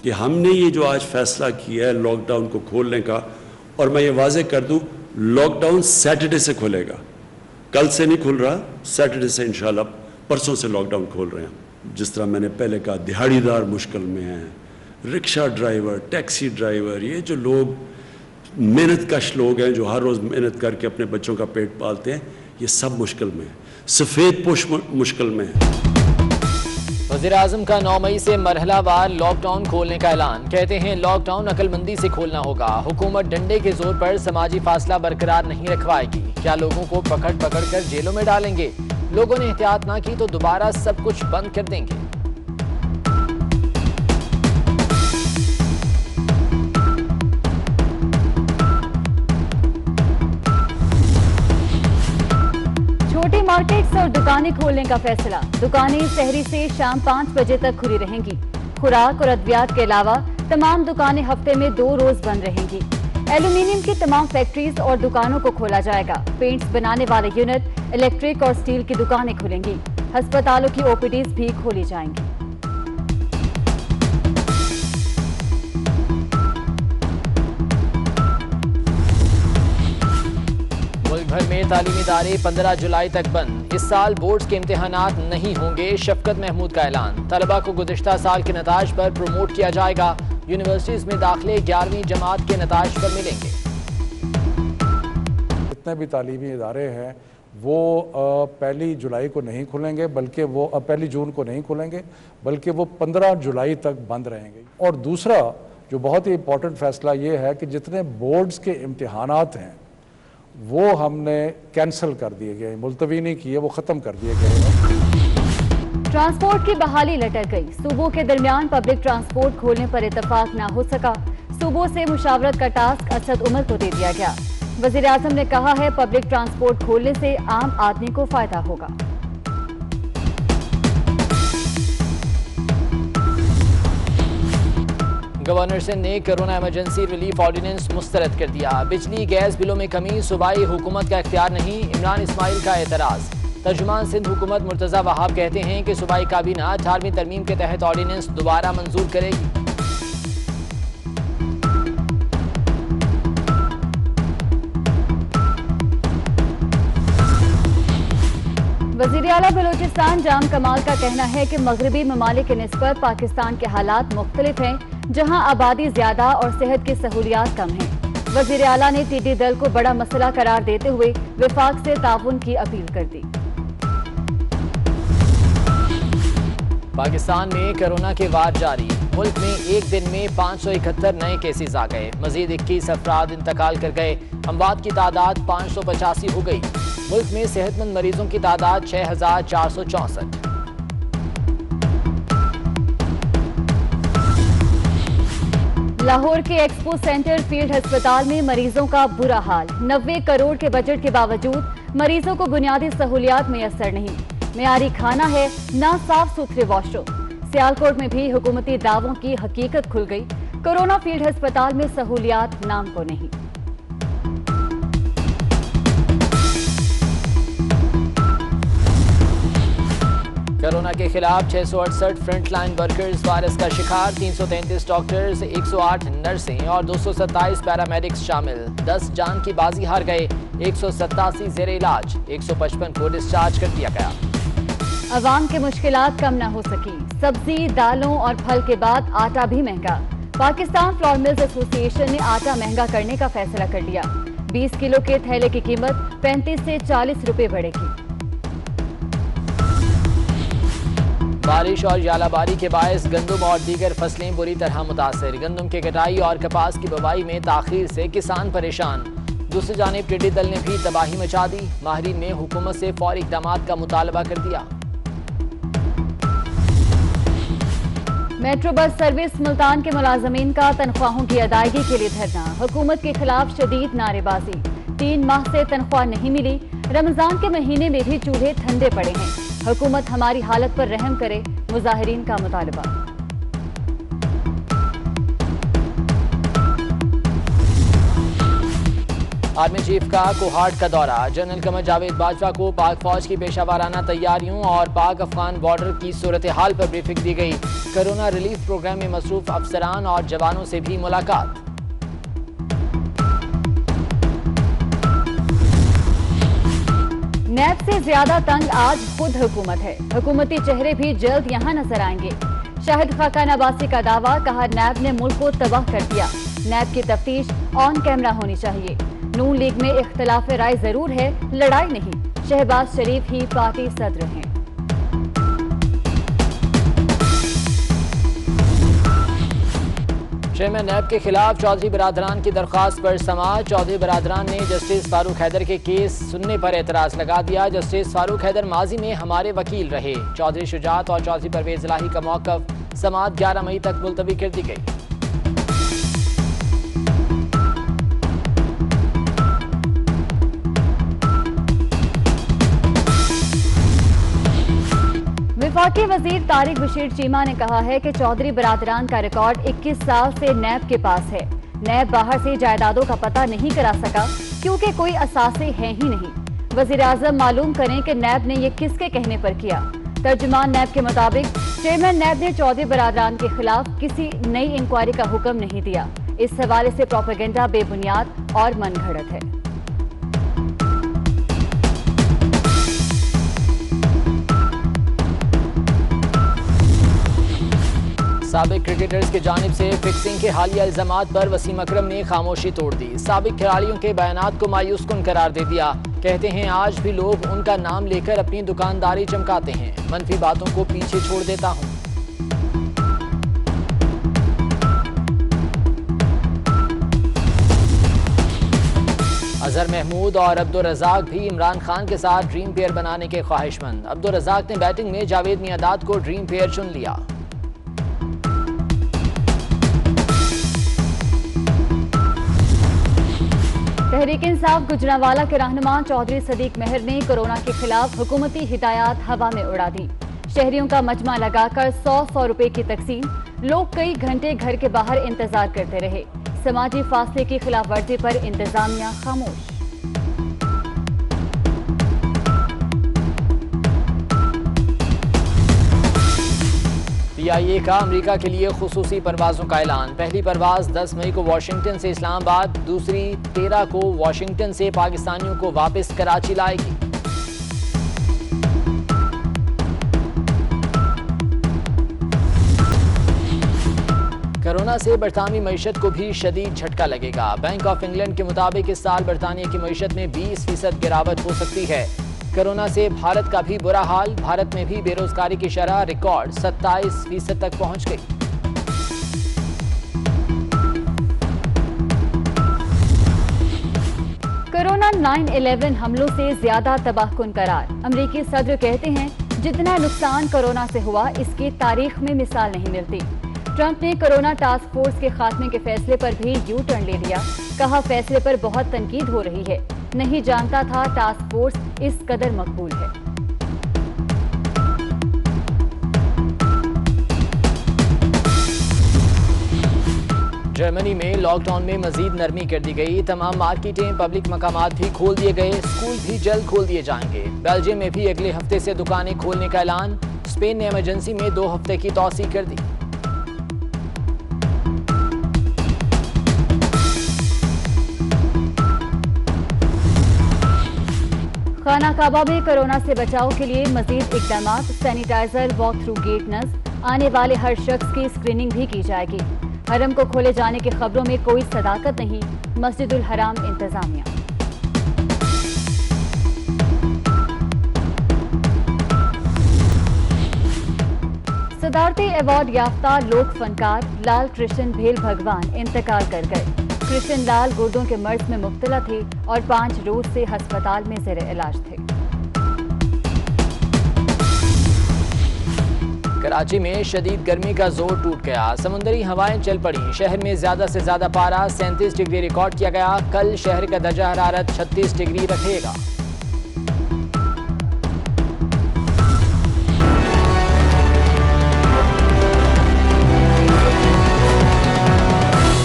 कि हमने ये जो आज फैसला किया है लॉकडाउन को खोलने का, और मैं ये वाजे कर दूं, लॉकडाउन सैटरडे से खुलेगा, कल से नहीं खुल रहा, सैटरडे से इंशाल्लाह, परसों से लॉकडाउन खोल रहे हैं। जिस तरह मैंने पहले कहा, दिहाड़ीदार मुश्किल में हैं, रिक्शा ड्राइवर, टैक्सी ड्राइवर, ये जो लोग मेहनत कश लोग हैं जो हर रोज़ मेहनत करके अपने बच्चों का पेट पालते हैं, ये सब मुश्किल में है। सफ़ेद पोश मुश्किल में है। वज़ीर-ए-आज़म का 9 मई से मरहलावार लॉकडाउन खोलने का ऐलान। कहते हैं लॉकडाउन अक्लमंदी से खोलना होगा। हुकूमत डंडे के जोर पर समाजी फासला बरकरार नहीं रखवाएगी। क्या लोगों को पकड़ पकड़ कर जेलों में डालेंगे? लोगों ने एहतियात ना की तो दोबारा सब कुछ बंद कर देंगे। छोटे मार्केट्स और दुकानें खोलने का फैसला। दुकानें सहरी से शाम 5 बजे तक खुली रहेंगी। खुराक और अद्वियात के अलावा तमाम दुकानें हफ्ते में 2 रोज बंद रहेंगी। एल्यूमिनियम की तमाम फैक्ट्रीज और दुकानों को खोला जाएगा। पेंट्स बनाने वाले यूनिट, इलेक्ट्रिक और स्टील की दुकानें खुलेंगी। अस्पतालों की ओपीडीज भी खोली जाएंगी। भर में तालीमी इदारे 15 जुलाई तक बंद। इस साल बोर्ड्स के इम्तिहानात नहीं होंगे। शफकत महमूद का ऐलान। तलबा को गुज़िश्ता साल के नताज पर प्रमोट किया जाएगा। यूनिवर्सिटीज में दाखिले 11वीं जमात के नताज पर मिलेंगे। जितने भी तालीमी इदारे हैं वो 1 जुलाई को नहीं खुलेंगे, बल्कि वो 1 जून को नहीं खुलेंगे, बल्कि वो 15 जुलाई तक बंद रहेंगे। और दूसरा जो बहुत ही इम्पोर्टेंट फैसला ये है कि जितने बोर्ड्स के इम्तिहानात हैं वो हमने कैंसिल कर दिए गए, मुलतवी नहीं किए, वो ख़त्म कर दिए गए। ट्रांसपोर्ट की बहाली लटक गई। सूबों के दरमियान पब्लिक ट्रांसपोर्ट खोलने पर इत्तफाक ना हो सका। सूबों से मुशावरत का टास्क असद उमर को दे दिया गया। वज़ीर-ए-आज़म ने कहा है पब्लिक ट्रांसपोर्ट खोलने से आम आदमी को फायदा होगा। गवर्नर सिंध ने कोरोना इमरजेंसी रिलीफ ऑर्डिनेंस मुस्तरद कर दिया। बिजली गैस बिलों में कमी सूबाई हुकूमत का इख्तियार नहीं। इमरान इस्माइल का एतराज़। तर्जुमान सिंध हुकूमत मुर्तज़ा वहाब कहते हैं कि सूबाई काबीना 18वीं तरमीम के तहत ऑर्डिनेंस दोबारा मंजूर करेगी। वज़ीर आला बलूचिस्तान जाम कमाल का कहना है कि मगरबी ममालिक के निस्बत पाकिस्तान के हालात मुख्तलिफ हैं, जहां आबादी ज्यादा और सेहत की सहूलियात कम हैं। वज़ीर आला ने टिड्डी दल को बड़ा मसला करार देते हुए विफाक से ताउन की अपील कर दी। पाकिस्तान में कोरोना के वार जारी। मुल्क में एक दिन में 571 नए केसेस आ गए। मजीद 21 अफराद इंतकाल कर गए। अमवात की तादाद 585 हो गई। मुल्क में सेहतमंद मरीजों की तादाद 6464। लाहौर के एक्सपो सेंटर फील्ड अस्पताल में मरीजों का बुरा हाल। 90 करोड़ के बजट के बावजूद मरीजों को बुनियादी सहूलियात मैसर नहीं। मेयारी खाना है, ना साफ सुथरे वॉशरूम। सियालकोट में भी हुकूमती दावों की हकीकत खुल गई। कोरोना फील्ड अस्पताल में सहूलियात नाम को नहीं। कोरोना के खिलाफ 668 फ्रंटलाइन वर्कर्स वायरस का शिकार। 333 डॉक्टर्स, 108 नर्सें और 227 पैरामेडिक्स शामिल। 10 जान की बाजी हार गए। 187 जेर इलाज। 155 को डिस्चार्ज कर दिया गया। अवाम की मुश्किलात कम न हो सकी। सब्जी, दालों और फल के बाद आटा भी महंगा। पाकिस्तान फ्लोर मिल्स एसोसिएशन ने आटा महंगा करने का फैसला कर लिया। 20 किलो के थैले की कीमत 35 से 40 रुपए बढ़ेगी। बारिश और यालाबारी के बायस गंदम और दीगर फसलें बुरी तरह मुतासर। गंदम की कटाई और कपास की बुवाई में ताखीर से किसान परेशान। दूसरी जानिब टिड्डी दल ने भी तबाही मचा दी। माहिरीन ने हुकूमत से फौरी इक़दामात का मुतालबा कर दिया। मेट्रो बस सर्विस मुल्तान के मुलाजमीन का तनख्वाहों की अदायगी के लिए धरना। हुकूमत के खिलाफ शदीद नारेबाजी। 3 माह से तनख्वाह नहीं मिली। रमजान के महीने में भी चूल्हे ठंडे पड़े हैं। हुकूमत हमारी हालत पर रहम करे, मुजाहिरीन का मुतालबा। आर्मी चीफ का कोहाट का दौरा। जनरल कमर जावेद बाजवा को पाक फौज की पेशावराना तैयारियों और पाक अफगान बॉर्डर की सूरत हाल पर ब्रीफिंग दी गई। कोरोना रिलीफ प्रोग्राम में मसरूफ अफसरान और जवानों से भी मुलाकात। नैब से ज्यादा तंग आज खुद हुकूमत है। हुकूमती चेहरे भी जल्द यहां नजर आएंगे। शाहिद खाकान अब्बासी का दावा, कहा नैब ने मुल्क को तबाह कर दिया। नैब की तफ्तीश ऑन कैमरा होनी चाहिए। नून लीग में इख्तलाफ राय जरूर है, लड़ाई नहीं। शहबाज शरीफ ही पार्टी सदर हैं। चेयरमैन नैब के खिलाफ चौधरी बरादरान की दरख्वास्त पर समाअत। चौधरी बरादरान ने जस्टिस फारूक हैदर के केस सुनने पर एतराज लगा दिया। जस्टिस फारूक हैदर माजी में हमारे वकील रहे। चौधरी शुजात और चौधरी परवेज इलाही का मौकफ। समाअत 11 मई तक मुलतवी कर दी गई। वफाकी वजीर तारिक बशीर चीमा ने कहा है कि चौधरी बरादरान का रिकॉर्ड 21 साल से नैब के पास है। नैब बाहर से जायदादों का पता नहीं करा सका क्योंकि कोई असासे हैं ही नहीं। वजीर आजम मालूम करें कि नैब ने यह किसके कहने पर किया। तर्जुमान नैब के मुताबिक चेयरमैन नैब ने चौधरी बरादरान के खिलाफ किसी नई इंक्वायरी का हुक्म नहीं दिया। इस हवाले से प्रोपेगेंडा बेबुनियाद और मनगढ़ंत है। साबिक क्रिकेटर्स की जानिब से फिक्सिंग के हालिया इल्जामात पर वसीम अकरम ने खामोशी तोड़ दी। साबिक खिलाड़ियों के बयानात को मायूस कुन करार दे दिया। कहते हैं आज भी लोग उनका नाम लेकर अपनी दुकानदारी चमकाते हैं। मनफी बातों को पीछे छोड़ देता हूं। अजहर महमूद और अब्दुल रज़ाक भी इमरान खान के साथ ड्रीम पेयर बनाने के ख्वाहिशमंद। अब्दुल रज़ाक ने बैटिंग में जावेद मियांदाद को ड्रीम पेयर चुन लिया। तहरीक इंसाफ गुजरांवाला के रहनुमा चौधरी सदीक मेहर ने कोरोना के खिलाफ हुकूमती हिदायत हवा में उड़ा दी। शहरियों का मजमा लगाकर 100 रुपए की तकसीम। लोग कई घंटे घर के बाहर इंतजार करते रहे। समाजी फासले की खिलाफ वर्जी पर इंतजामिया खामोश। PIA का अमेरिका के लिए खुसूसी परवाजों का ऐलान। पहली परवाज 10 मई को वाशिंगटन से इस्लामाबाद, दूसरी 13 को वाशिंगटन से पाकिस्तानियों को वापस कराची लाएगी। कोरोना से बरतानवी मईशत को भी शदीद झटका लगेगा। बैंक ऑफ इंग्लैंड के मुताबिक इस साल बरतानिया की मईशत में 20% गिरावट हो सकती है। कोरोना से भारत का भी बुरा हाल। भारत में भी बेरोजगारी की शरह रिकॉर्ड 27% तक पहुंच गई। कोरोना 9/11 हमलों से ज्यादा तबाहकुन करार। अमरीकी सदर कहते हैं जितना नुकसान कोरोना से हुआ इसकी तारीख में मिसाल नहीं मिलती। ट्रंप ने कोरोना टास्क फोर्स के खात्मे के फैसले पर भी यू टर्न ले लिया। कहा फैसले पर बहुत तनकीद हो रही है। नहीं जानता था टास्क फोर्स इस कदर मकबूल है। जर्मनी में लॉकडाउन में मजीद नरमी कर दी गई। तमाम मार्केटें, पब्लिक मकामात भी खोल दिए गए। स्कूल भी जल्द खोल दिए जाएंगे। बेल्जियम में भी अगले हफ्ते से दुकानें खोलने का ऐलान। स्पेन ने इमरजेंसी में 2 हफ्ते की तौसीह कर दी। खाना काबा में कोरोना से बचाव के लिए मजीद इकदाम। सैनिटाइजर, वॉक थ्रू गेट नस्ब। आने वाले हर शख्स की स्क्रीनिंग भी की जाएगी। हरम को खोले जाने की खबरों में कोई सदाकत नहीं। मस्जिदुल हराम इंतजामिया। सदारती अवार्ड याफ्ता लोक फनकार लाल कृष्ण भेल भगवान इंतकाल कर गए। कृष्ण लाल गुर्दों के मर्ज में मुब्तला थे और 5 रोज से अस्पताल में ज़ेर इलाज थे। कराची में शदीद गर्मी का जोर टूट गया। समुद्री हवाएं चल पड़ी। शहर में ज्यादा से ज्यादा पारा 37 डिग्री रिकॉर्ड किया गया। कल शहर का दर्जा हरारत 36 डिग्री रखेगा।